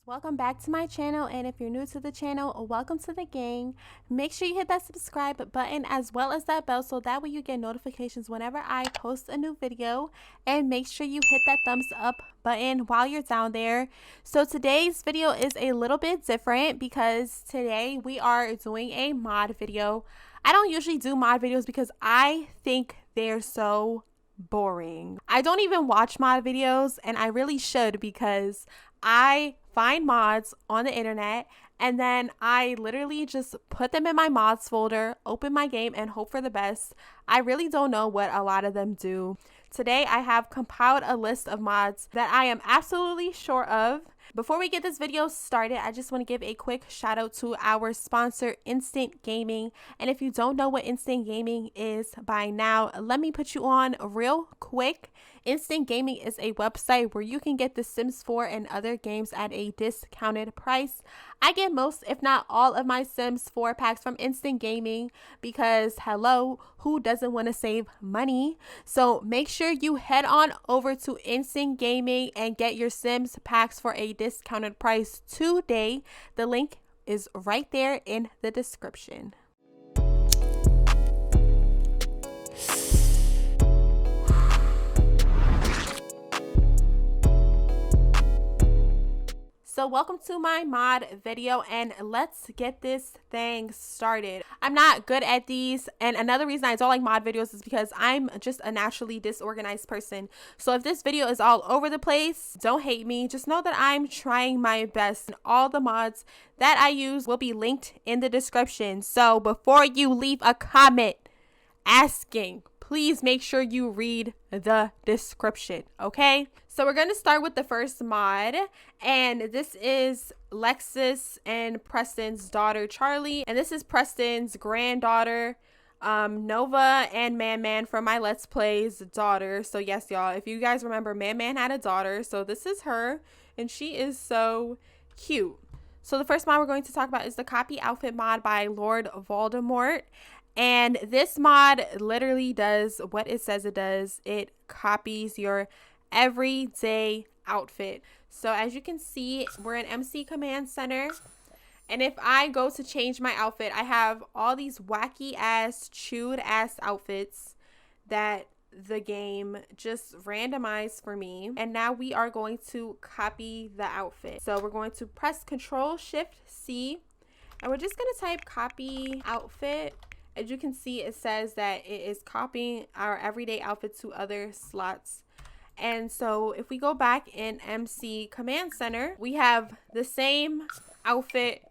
Welcome back to my channel, and if you're new to the channel, welcome to the gang. Make sure you hit that subscribe button as well as that bell so that way you get notifications whenever I post a new video, and make sure you hit that thumbs up button while you're down there. So today's video is a little bit different because today we are doing a mod video. I don't usually do mod videos because I think they're so boring. I don't even watch mod videos, and I really should because I find mods on the internet and then I literally just put them in my mods folder, open my game, and hope for the best. I really don't know what a lot of them do. Today I have compiled a list of mods that I am absolutely sure of. Before we get this video started, I just want to give a quick shout out to our sponsor, Instant Gaming. And if you don't know what Instant Gaming is by now, let me put you on real quick. Instant Gaming is a website where you can get The Sims 4 and other games at a discounted price. I get most, if not all, of my Sims 4 packs from Instant Gaming because, hello, who doesn't want to save money? So make sure you head on over to Instant Gaming and get your Sims packs for a discounted price today. The link is right there in the description. So welcome to my mod video, and let's get this thing started. I'm not good at these, and another reason I don't like mod videos is because I'm just a naturally disorganized person. So if this video is all over the place, don't hate me. Just know that I'm trying my best, and all the mods that I use will be linked in the description. So before you leave a comment asking, please make sure you read the description, okay? So we're going to start with the first mod, and this is Lexus and Preston's daughter, Charlie, and this is Preston's granddaughter, Nova, and Man from my Let's Play's daughter. So yes, y'all, if you guys remember, Man had a daughter, so this is her, and she is so cute. So the first mod we're going to talk about is the Copy Outfit mod by Lord Voldemort. And this mod literally does what it says it does. It copies your everyday outfit. So as you can see, we're in MC Command Center. And if I go to change my outfit, I have all these wacky ass, chewed ass outfits that the game just randomized for me. And now we are going to copy the outfit. So we're going to press Control-Shift-C. And we're just going to type copy outfit. As you can see, it says that it is copying our everyday outfit to other slots. And so if we go back in MC Command Center, we have the same outfit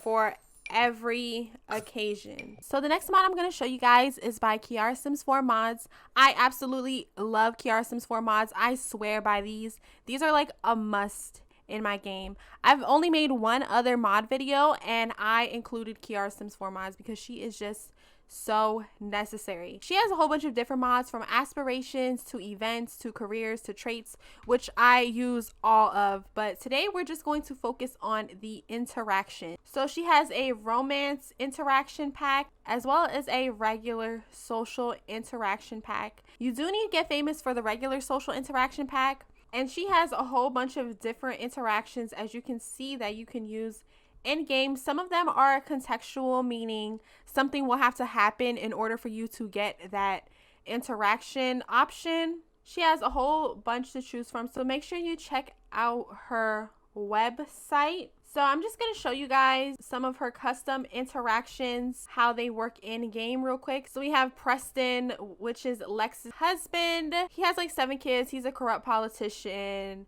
for every occasion. So the next mod I'm going to show you guys is by Kiara Sims 4 Mods. I absolutely love Kiara Sims 4 Mods. I swear by these. These are like a must in my game. I've only made one other mod video, and I included Kiara Sims 4 Mods because she is just so necessary. She has a whole bunch of different mods, from aspirations to events to careers to traits, which I use all of, but today we're just going to focus on the interaction. So she has a romance interaction pack as well as a regular social interaction pack. You do need to get famous for the regular social interaction pack. And she has a whole bunch of different interactions, as you can see, that you can use in game. Some of them are contextual, meaning something will have to happen in order for you to get that interaction option. She has a whole bunch to choose from, so make sure you check out her website. So I'm just going to show you guys some of her custom interactions, how they work in game real quick. So we have Preston, which is Lex's husband. He has like 7 kids. He's a corrupt politician.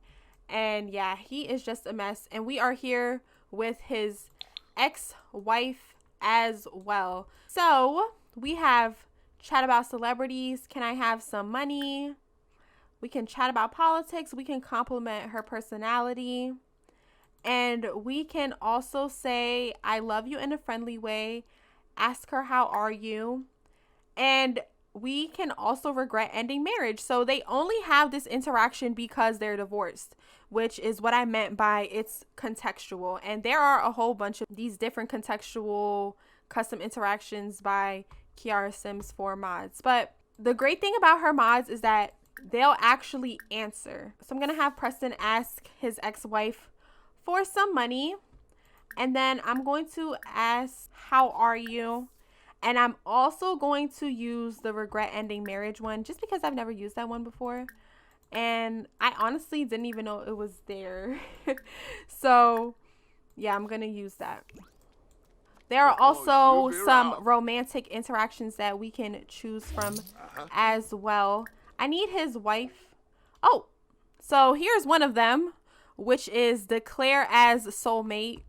And yeah, he is just a mess. And we are here with his ex-wife as well. So we have chat about celebrities. Can I have some money? We can chat about politics. We can compliment her personality. And we can also say, I love you in a friendly way. Ask her, how are you? And we can also regret ending marriage. So they only have this interaction because they're divorced, which is what I meant by it's contextual. And there are a whole bunch of these different contextual custom interactions by Kiara Sims 4 Mods. But the great thing about her mods is that they'll actually answer. So I'm going to have Preston ask his ex-wife for some money. And then I'm going to ask, how are you? And I'm also going to use the regret ending marriage one just because I've never used that one before. And I honestly didn't even know it was there. So yeah, I'm going to use that. There are also some romantic interactions that we can choose from as well. I need his wife. Oh, so here's one of them, which is declare as soulmate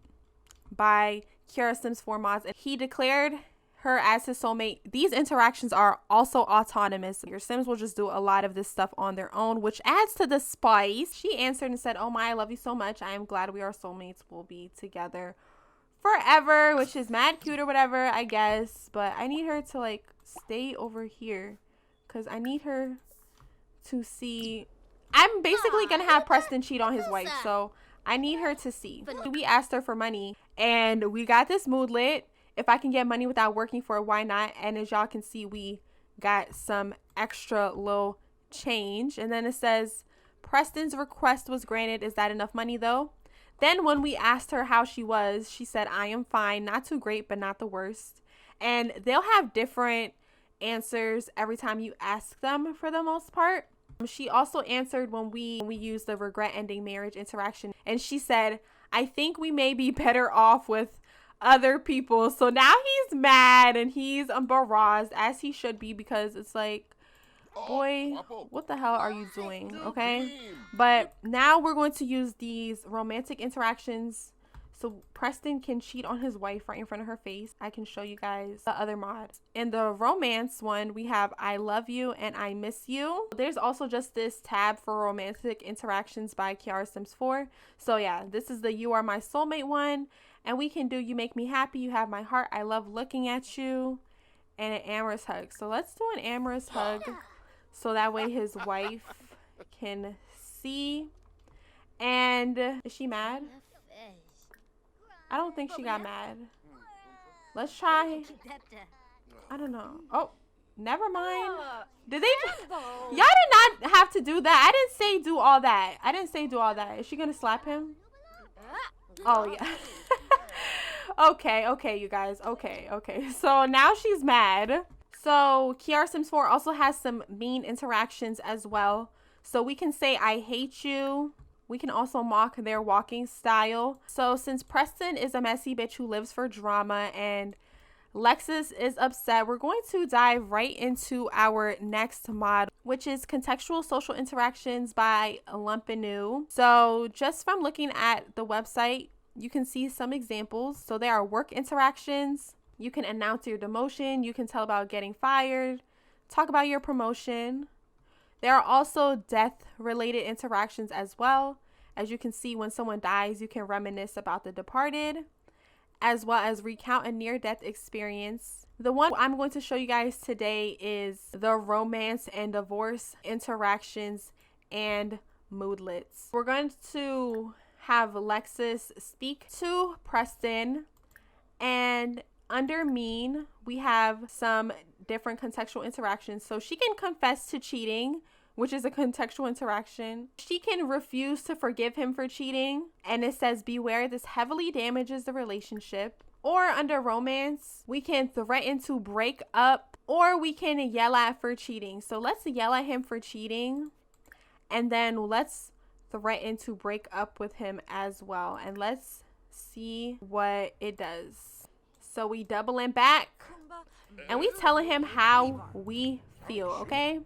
by Kiara Sims 4 Mods. And he declared her as his soulmate. These interactions are also autonomous. Your Sims will just do a lot of this stuff on their own, which adds to the spice. She answered and said, "Oh my, I love you so much. I am glad we are soulmates. We'll be together forever," which is mad cute or whatever, I guess. But I need her to like stay over here because I need her to see. I'm basically gonna have Preston cheat on his wife, so I need her to see. We asked her for money and we got this moodlet. If I can get money without working for it, why not? And as y'all can see, we got some extra little change. And then it says, Preston's request was granted. Is that enough money though? Then when we asked her how she was, she said, "I am fine. Not too great, but not the worst." And they'll have different answers every time you ask them for the most part. She also answered when we used the regret ending marriage interaction. And she said, "I think we may be better off with other people." So now he's mad and he's embarrassed, as he should be, because it's like, boy, what the hell are you doing? Okay, but now we're going to use these romantic interactions so Preston can cheat on his wife right in front of her face. I can show you guys the other mods. In the romance one, we have I love you and I miss you. There's also just this tab for romantic interactions by Kiara Sims 4. So yeah, this is the you are my soulmate one. And we can do you make me happy, you have my heart, I love looking at you, and an amorous hug. So let's do an amorous hug so that way his wife can see. And is she mad? I don't think she got mad. Let's try. I don't know. Oh, never mind. Did they? Y'all did not have to do that. I didn't say do all that. I didn't say do all that. Is she gonna slap him? Oh yeah. Okay, you guys. Okay. So now she's mad. So Kiara Sims 4 also has some mean interactions as well. So we can say I hate you. We can also mock their walking style. So since Preston is a messy bitch who lives for drama and Lexus is upset, we're going to dive right into our next mod, which is contextual social interactions by Lumpinu. So just from looking at the website, you can see some examples. So there are work interactions. You can announce your demotion. You can tell about getting fired, talk about your promotion. There are also death-related interactions as well. As you can see, when someone dies, you can reminisce about the departed, as well as recount a near-death experience. The one I'm going to show you guys today is the romance and divorce interactions and moodlets. We're going to have Lexus speak to Preston, and under mean, we have some different contextual interactions. So she can confess to cheating, which is a contextual interaction. She can refuse to forgive him for cheating, and it says beware, this heavily damages the relationship. Or under romance, we can threaten to break up, or we can yell at for cheating. So let's yell at him for cheating, and then let's threaten to break up with him as well. And let's see what it does. So we doubling back and we telling him how we feel, okay?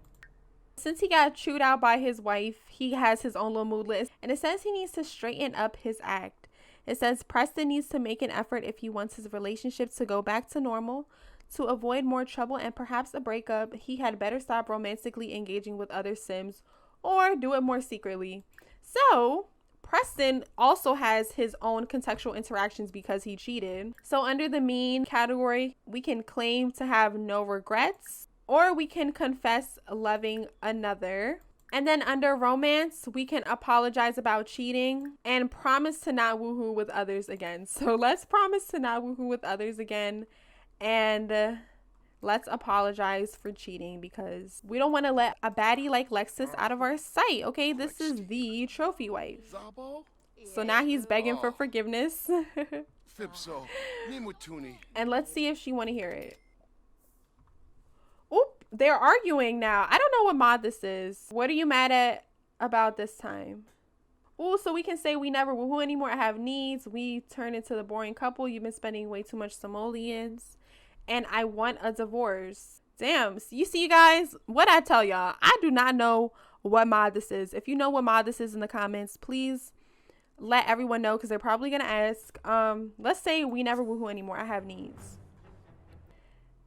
Since he got chewed out by his wife, he has his own little mood list, and it says he needs to straighten up his act. It says Preston needs to make an effort if he wants his relationship to go back to normal. To avoid more trouble and perhaps a breakup, he had better stop romantically engaging with other Sims or do it more secretly. So Preston also has his own contextual interactions because he cheated. So under the mean category, we can claim to have no regrets, or we can confess loving another. And then under romance, we can apologize about cheating and promise to not woohoo with others again. So let's promise to not woohoo with others again, and let's apologize for cheating because we don't want to let a baddie like Lexus out of our sight. Okay, this is the trophy wife. So now he's begging for forgiveness. And let's see if she want to hear it. Oop, they're arguing now. I don't know what mod this is. What are you mad at about this time? Ooh, so we can say we never woohoo anymore. I have needs. We turn into the boring couple. You've been spending way too much simoleons. And I want a divorce. Damn, you see, you guys, what I tell y'all, I do not know what mod this is. If you know what mod this is in the comments, please let everyone know, because they're probably gonna ask. Let's say we never woohoo anymore. I have needs.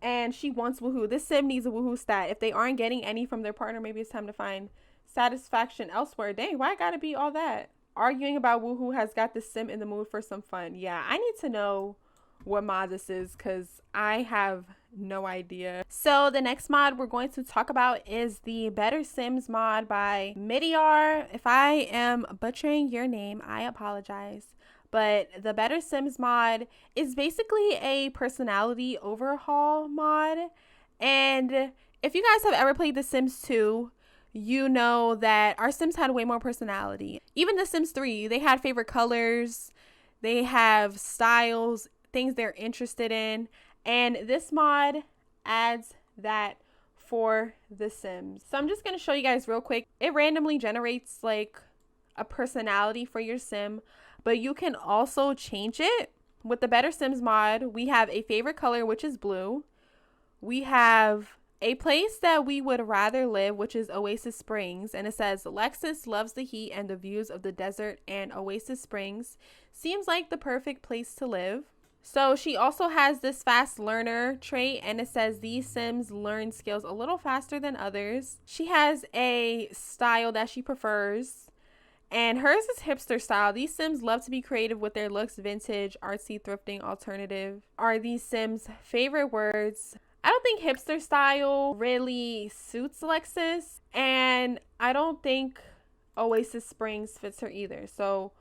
And she wants woohoo. This sim needs a woohoo stat. If they aren't getting any from their partner, maybe it's time to find satisfaction elsewhere. Dang, why gotta be all that? Arguing about woohoo has got the sim in the mood for some fun. Yeah, I need to know what mod this is, because I have no idea. So the next mod we're going to talk about is the Better Sims mod by Midyar. If I am butchering your name, I apologize. But the Better Sims mod is basically a personality overhaul mod. And if you guys have ever played The Sims 2, you know that our Sims had way more personality. Even The Sims 3, they had favorite colors, they have styles, things they're interested in. And this mod adds that for The Sims. So I'm just going to show you guys real quick. It randomly generates like a personality for your sim, but you can also change it. With the Better Sims mod, we have a favorite color, which is blue. We have a place that we would rather live, which is Oasis Springs. And it says, Lexus loves the heat and the views of the desert, and Oasis Springs seems like the perfect place to live. So she also has this fast learner trait, and it says these Sims learn skills a little faster than others. She has a style that she prefers, and hers is hipster style. These Sims love to be creative with their looks. Vintage, artsy, thrifting, alternative are these Sims' favorite words. I don't think hipster style really suits Lexus, and I don't think Oasis Springs fits her either. So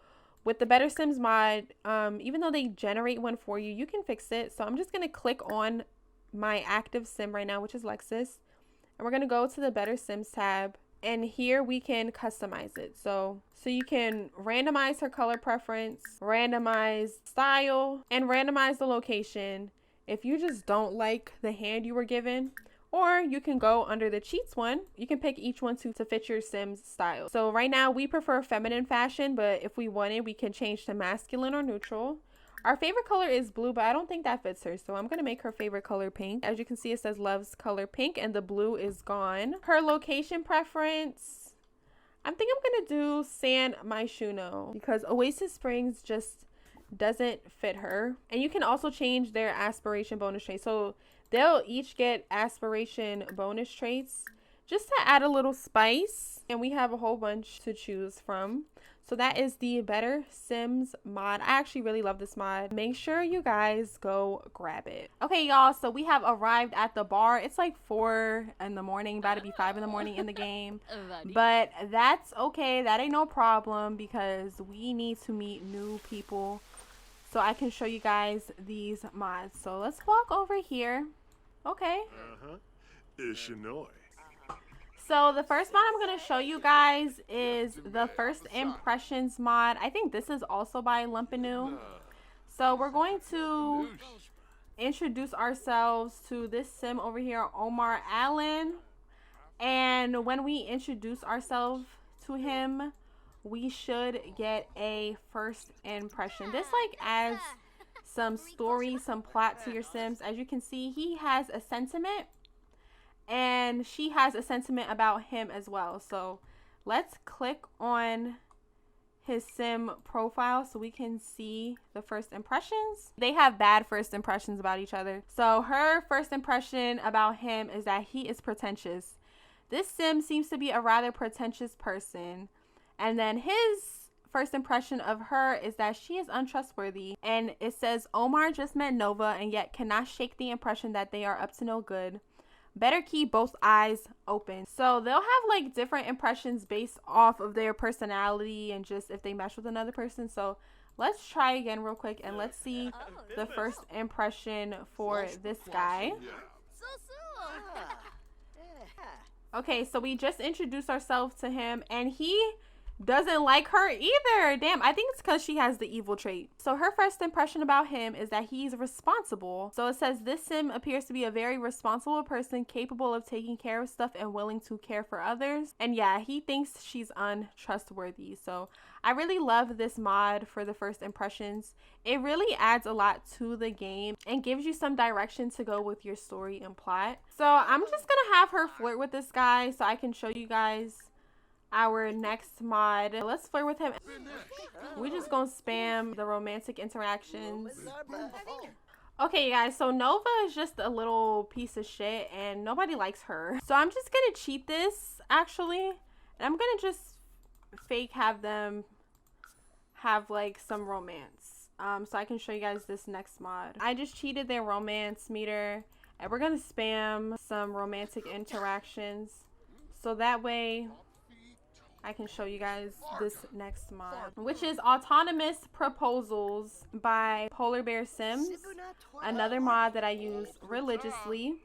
with the Better Sims mod, even though they generate one for you, you can fix it. So I'm just going to click on my active sim right now, which is Lexus. And we're going to go to the Better Sims tab. And here we can customize it. So you can randomize her color preference, randomize style, and randomize the location if you just don't like the hand you were given. Or you can go under the cheats one. You can pick each one to fit your Sim's style. So right now we prefer feminine fashion, but if we wanted, we can change to masculine or neutral. Our favorite color is blue, but I don't think that fits her. So I'm going to make her favorite color pink. As you can see, it says loves color pink, and the blue is gone. Her location preference, I think I'm going to do San Myshuno, because Oasis Springs just doesn't fit her. And you can also change their aspiration bonus trait. So they'll each get aspiration bonus traits just to add a little spice. And we have a whole bunch to choose from. So that is the Better Sims mod. I actually really love this mod. Make sure you guys go grab it. Okay, y'all, so we have arrived at the bar. It's like 4 in the morning, about to be 5 in the morning in the game. But that's okay. That ain't no problem, because we need to meet new people so I can show you guys these mods. So let's walk over here. Okay. So the first mod I'm going to show you guys is the First Impressions mod. I think this is also by Lumpinu. So we're going to introduce ourselves to this sim over here, Omar Allen. And when we introduce ourselves to him, we should get a first impression. This like adds some story, some plot to your Sims. As you can see, he has a sentiment, and she has a sentiment about him as well. So let's click on his sim profile so we can see the first impressions. They have bad first impressions about each other. So her first impression about him is that he is pretentious. This sim seems to be a rather pretentious person. And then his first impression of her is that she is untrustworthy. And it says Omar just met Nova and yet cannot shake the impression that they are up to no good. Better keep both eyes open. So they'll have like different impressions based off of their personality and just if they mesh with another person. So let's try again real quick and let's see the first impression for this guy. Okay, so we just introduced ourselves to him, and he doesn't like her either. Damn, I think it's because she has the evil trait. So her first impression about him is that he's responsible. So it says this sim appears to be a very responsible person, capable of taking care of stuff and willing to care for others. And yeah, he thinks she's untrustworthy. So I really love this mod for the first impressions. It really adds a lot to the game and gives you some direction to go with your story and plot. So I'm just gonna have her flirt with this guy so I can show you guys our next mod. Let's flirt with him. We're just gonna spam the romantic interactions. Okay, you guys, so Nova is just a little piece of shit and nobody likes her. So I'm just gonna cheat this actually. And I'm gonna just fake have them have like some romance. So I can show you guys this next mod. I just cheated their romance meter and we're gonna spam some romantic interactions. So that way I can show you guys this next mod, which is Autonomous Proposals by Polar Bear Sims, another mod that I use religiously.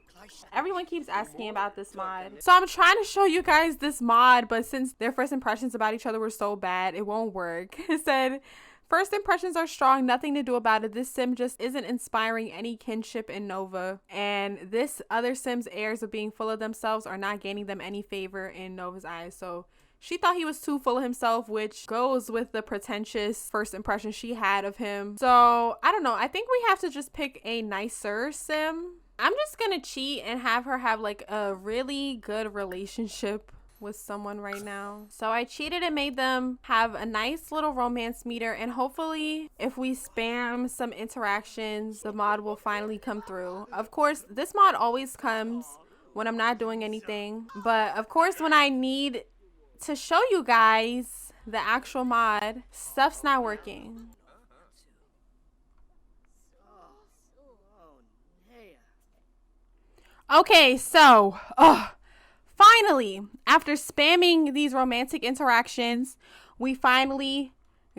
Everyone keeps asking about this mod. So I'm trying to show you guys this mod, but since their first impressions about each other were so bad, it won't work. It said, first impressions are strong, nothing to do about it. This sim just isn't inspiring any kinship in Nova. And this other sim's airs of being full of themselves are not gaining them any favor in Nova's eyes. So she thought he was too full of himself, which goes with the pretentious first impression she had of him. So I don't know. I think we have to just pick a nicer sim. I'm just gonna cheat and have her have like a really good relationship with someone right now. So I cheated and made them have a nice little romance meter, and hopefully if we spam some interactions, the mod will finally come through. Of course, this mod always comes when I'm not doing anything, but of course when I need to show you guys the actual mod, stuff's not working. Okay, so finally, after spamming these romantic interactions, we finally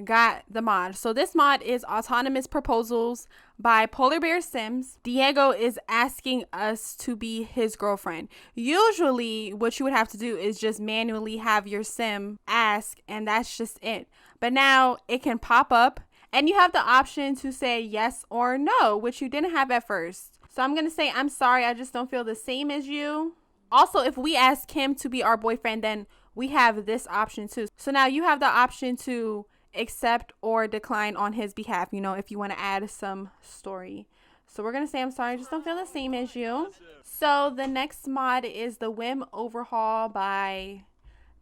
got the mod. So this mod is Autonomous Proposals by Polar Bear Sims. Diego is asking us to be his girlfriend. Usually what you would have to do is just manually have your sim ask, and that's just it. But now it can pop up and you have the option to say yes or no, which you didn't have at first. So I'm gonna say, I'm sorry, I just don't feel the same as you. Also, if we ask him to be our boyfriend, then we have this option too. So now you have the option to accept or decline on his behalf, you know, if you want to add some story. So we're gonna say, I'm sorry, I just don't feel the same as you. So the next mod is the Whim Overhaul by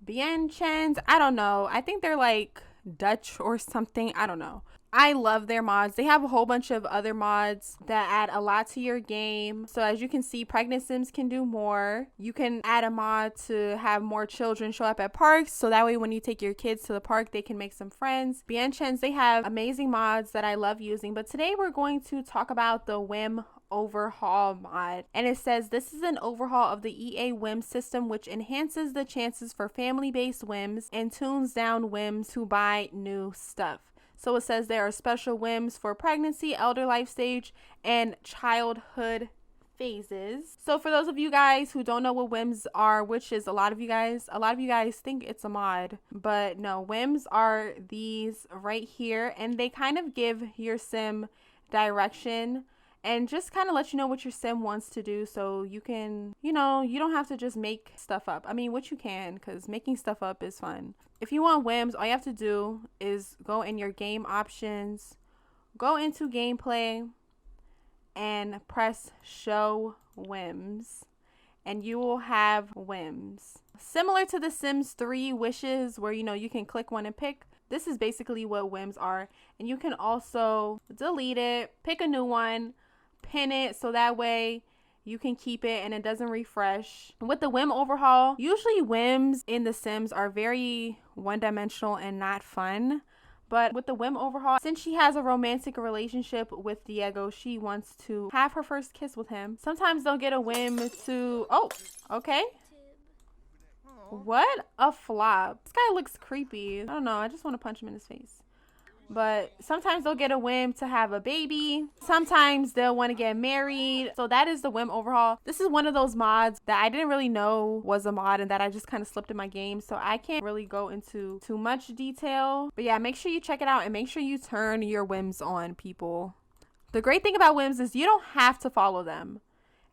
Bienchens. I don't know, I think they're like Dutch or something, I don't know. I love their mods. They have a whole bunch of other mods that add a lot to your game. So as you can see, pregnant sims can do more. You can add a mod to have more children show up at parks, so that way when you take your kids to the park, they can make some friends. Bienchens, they have amazing mods that I love using, but today we're going to talk about the Whim Overhaul mod. And it says, this is an overhaul of the EA Whim system, which enhances the chances for family-based whims and tunes down whims who buy new stuff. So it says there are special whims for pregnancy, elder life stage, and childhood phases. So for those of you guys who don't know what whims are, which is a lot of you guys think it's a mod, but no, whims are these right here, and they kind of give your sim direction and just kind of let you know what your sim wants to do, so you can, you know, you don't have to just make stuff up. I mean, what you can, because making stuff up is fun. If you want whims, all you have to do is go in your game options, go into gameplay, and press show whims, and you will have whims. Similar to the Sims 3 wishes, where, you know, you can click one and pick. This is basically what whims are. And you can also delete it, pick a new one, pin it, so that way you can keep it and it doesn't refresh. With the Whim Overhaul, usually whims in the Sims are very one-dimensional and not fun. But with the Whim Overhaul, since she has a romantic relationship with Diego, she wants to have her first kiss with him. Sometimes they'll get a whim to, oh, okay. What a flop. This guy looks creepy. I don't know, I just want to punch him in his face. but sometimes they'll get a whim to have a baby. Sometimes they'll want to get married. So that is the Whim Overhaul. This is one of those mods that I didn't really know was a mod and that I just kind of slipped in my game. So I can't really go into too much detail. But yeah, make sure you check it out and make sure you turn your whims on, people. The great thing about whims is you don't have to follow them.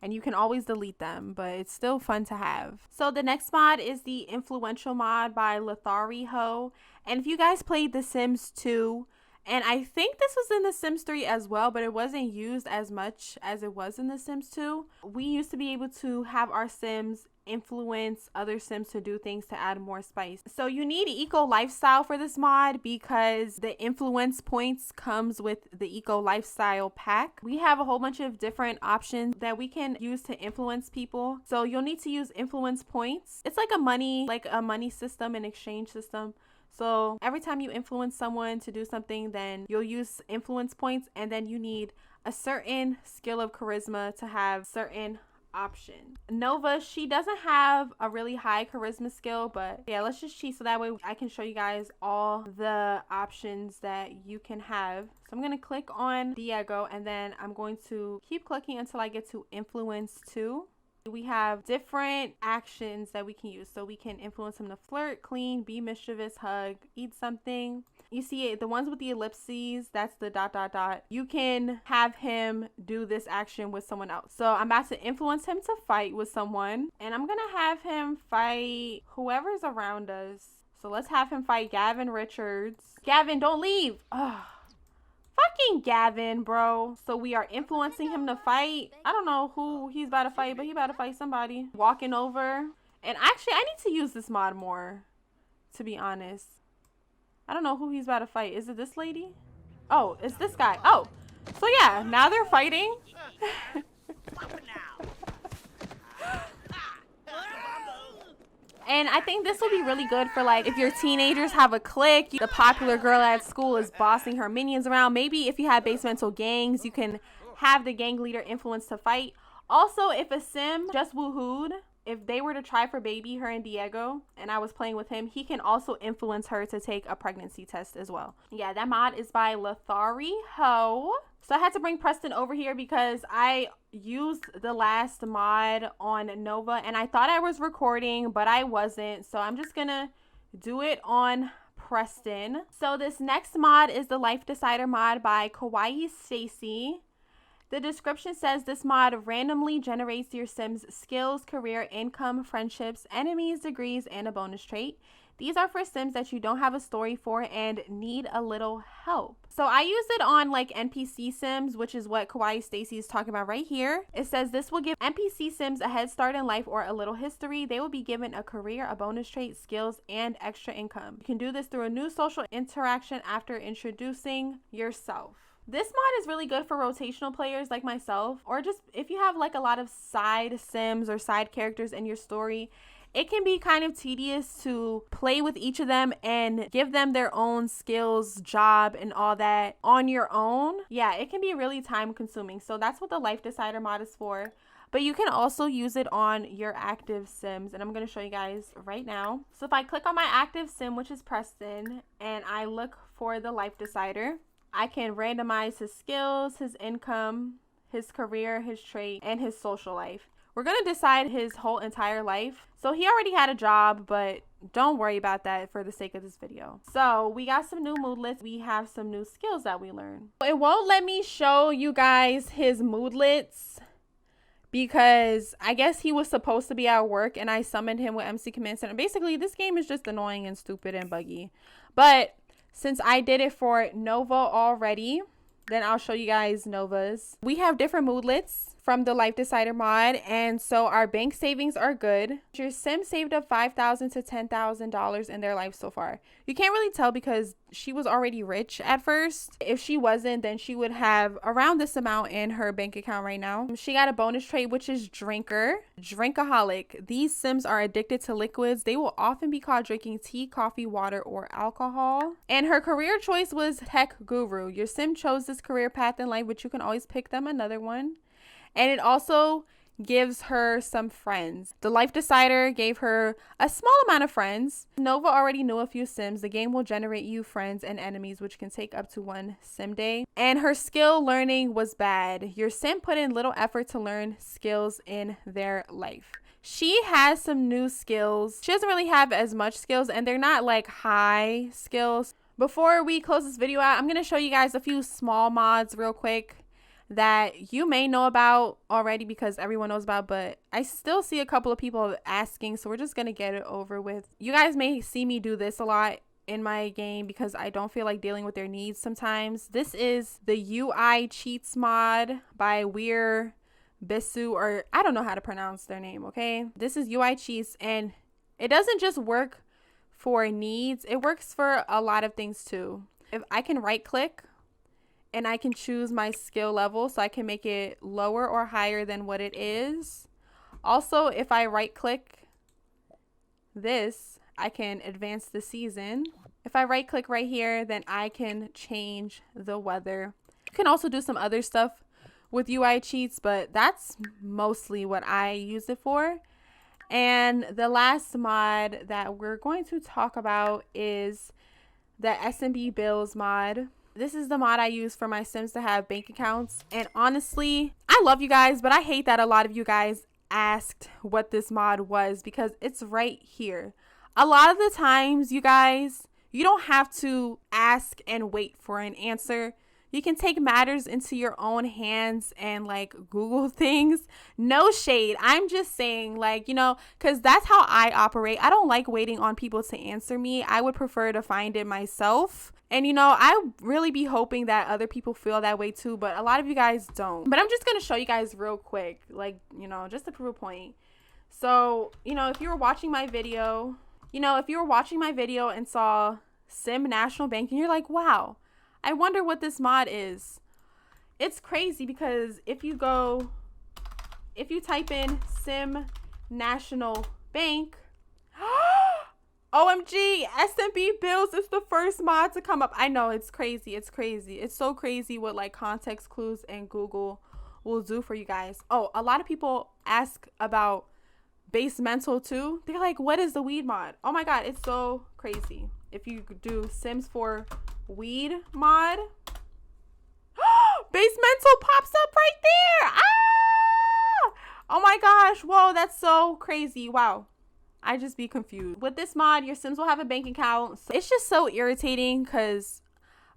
And you can always delete them, but it's still fun to have. So the next mod is the Influential mod by Lothari Ho. And if you guys played The Sims 2, and I think this was in The Sims 3 as well, but it wasn't used as much as it was in The Sims 2. We used to be able to have our Sims influence other Sims to do things to add more spice. So you need eco lifestyle for this mod because the influence points comes with the eco lifestyle pack. We have a whole bunch of different options that we can use to influence people. So you'll need to use influence points. It's like a money system, an exchange system. So every time you influence someone to do something, then you'll use influence points, and then you need a certain skill of charisma to have certain option. Nova, she doesn't have a really high charisma skill, but yeah, let's just cheat so that way I can show you guys all the options that you can have. So I'm going to click on Diego, and then I'm going to keep clicking until I get to influence 2. We have different actions that we can use. So we can influence him to flirt, clean, be mischievous, hug, eat something. You see the ones with the ellipses, that's the ... You can have him do this action with someone else. So I'm about to influence him to fight with someone, and I'm gonna have him fight whoever's around us. So let's have him fight Gavin Richards. Gavin, don't leave. Ugh. Fucking Gavin, bro. So we are influencing him to fight. I don't know who he's about to fight, but he about to fight somebody. Walking over. And actually, I need to use this mod more, to be honest. I don't know who he's about to fight. Is it this lady? Oh, it's this guy. Oh, so yeah, now they're fighting. And I think this will be really good for, like, if your teenagers have a clique, the popular girl at school is bossing her minions around. Maybe if you have basemental gangs, you can have the gang leader influence to fight. Also, if a sim just woohooed, if they were to try for baby, her and Diego, and I was playing with him, he can also influence her to take a pregnancy test as well. Yeah, that mod is by Lothari Ho. So I had to bring Preston over here because I used the last mod on Nova and I thought I was recording, but I wasn't. So I'm just gonna do it on Preston. So this next mod is the Life Decider mod by Kawaii Stacy. The description says this mod randomly generates your Sim's skills, career, income, friendships, enemies, degrees, and a bonus trait. These are for Sims that you don't have a story for and need a little help. So I use it on like NPC Sims, which is what Kawaii Stacy is talking about right here. It says this will give NPC Sims a head start in life or a little history. They will be given a career, a bonus trait, skills, and extra income. You can do this through a new social interaction after introducing yourself. This mod is really good for rotational players like myself, or just if you have like a lot of side Sims or side characters in your story. It can be kind of tedious to play with each of them and give them their own skills, job, and all that on your own. Yeah, it can be really time consuming. So that's what the Life Decider mod is for. But you can also use it on your active Sims, and I'm going to show you guys right now. So if I click on my active Sim, which is Preston, and I look for the Life Decider, I can randomize his skills, his income, his career, his trait, and his social life. We're going to decide his whole entire life. So he already had a job, but don't worry about that for the sake of this video. So we got some new moodlets. We have some new skills that we learned. It won't let me show you guys his moodlets because I guess he was supposed to be at work and I summoned him with MC Command Center. Basically, this game is just annoying and stupid and buggy. But since I did it for Nova already, then I'll show you guys Nova's. We have different moodlets from the Life Decider mod, and so our bank savings are good. Your Sim saved up $5,000 to $10,000 in their life so far. You can't really tell because she was already rich at first. If she wasn't, then she would have around this amount in her bank account right now. She got a bonus trait, which is drinker, drinkaholic. These Sims are addicted to liquids. They will often be caught drinking tea, coffee, water, or alcohol. And her career choice was tech guru. Your Sim chose this career path in life, but you can always pick them another one. And it also gives her some friends. The Life Decider gave her a small amount of friends. Nova already knew a few Sims. The game will generate you friends and enemies, which can take up to 1 Sim day. And her skill learning was bad. Your Sim put in little effort to learn skills in their life. She has some new skills. She doesn't really have as much skills, and they're not like high skills. Before we close this video out, I'm going to show you guys a few small mods real quick that you may know about already because everyone knows about, but I still see a couple of people asking, so we're just going to get it over with. You guys may see me do this a lot in my game because I don't feel like dealing with their needs sometimes. This is the UI Cheats mod by Weir Bisu, or I don't know how to pronounce their name, okay? This is UI Cheats, and it doesn't just work for needs, it works for a lot of things too. If I can right click and I can choose my skill level, so I can make it lower or higher than what it is. Also, if I right click this, I can advance the season. If I right click right here, then I can change the weather. You can also do some other stuff with UI Cheats, but that's mostly what I use it for. And the last mod that we're going to talk about is the Smb Bills Mod. This is the mod I use for my Sims to have bank accounts. And honestly, I love you guys, but I hate that a lot of you guys asked what this mod was because it's right here. A lot of the times, you guys, you don't have to ask and wait for an answer. You can take matters into your own hands and like Google things. No shade. I'm just saying, like, you know, because that's how I operate. I don't like waiting on people to answer me. I would prefer to find it myself. And, you know, I really be hoping that other people feel that way too, but a lot of you guys don't. But I'm just going to show you guys real quick, like, you know, just to prove a point. So, you know, if you were watching my video, and saw Sim National Bank and you're like, wow, I wonder what this mod is. It's crazy because if you type in Sim National Bank, OMG, Smb Bills is the first mod to come up. I know, it's crazy. It's crazy. It's so crazy what like context clues and Google will do for you guys. Oh, a lot of people ask about Basemental too. They're like, what is the weed mod? Oh my God, it's so crazy. If you do Sims 4 weed mod, Basemental pops up right there. Ah! Oh my gosh, whoa, that's so crazy. Wow. I just be confused. With this mod, your Sims will have a bank account. So it's just so irritating because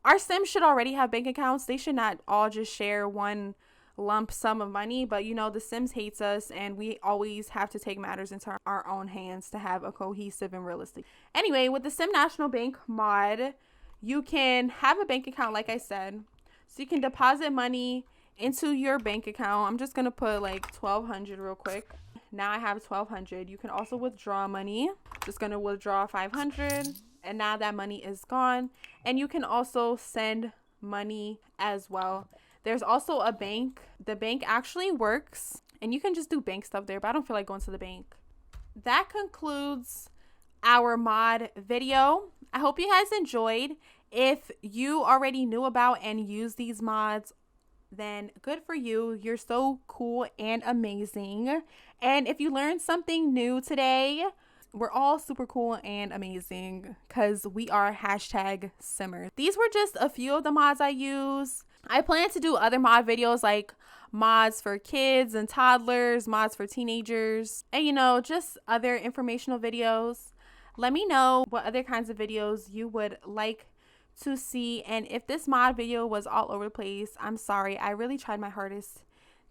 our Sims should already have bank accounts. They should not all just share one lump sum of money. But, you know, the Sims hates us and we always have to take matters into our own hands to have a cohesive and realistic. Anyway, with the Sim National Bank mod, you can have a bank account, like I said. So you can deposit money into your bank account. I'm just going to put like 1,200 real quick. Now I have 1,200. You can also withdraw money. Just going to withdraw 500. And now that money is gone. And you can also send money as well. There's also a bank. The bank actually works. And you can just do bank stuff there. But I don't feel like going to the bank. That concludes our mod video. I hope you guys enjoyed. If you already knew about and use these mods, then good for you. You're so cool and amazing. And if you learned something new today, we're all super cool and amazing because we are #Simmers. These were just a few of the mods I use. I plan to do other mod videos like mods for kids and toddlers, mods for teenagers, and, you know, just other informational videos. Let me know what other kinds of videos you would like to see, and if this mod video was all over the place, I'm sorry. I really tried my hardest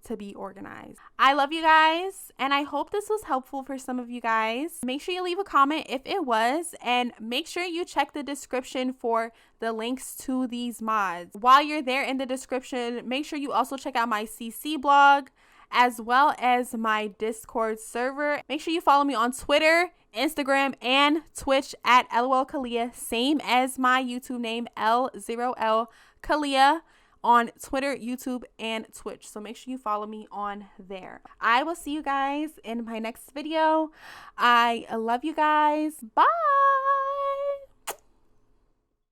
to be organized. I love you guys, and I hope this was helpful for some of you guys. Make sure you leave a comment if it was, and make sure you check the description for the links to these mods. While you're there in the description, make sure you also check out my CC blog as well as my Discord server. Make sure you follow me on Twitter, Instagram, and Twitch at LOL same as my YouTube name, L0L Kalia, on Twitter, YouTube, and Twitch. So make sure you follow me on there. I will see you guys in my next video. I love you guys. Bye.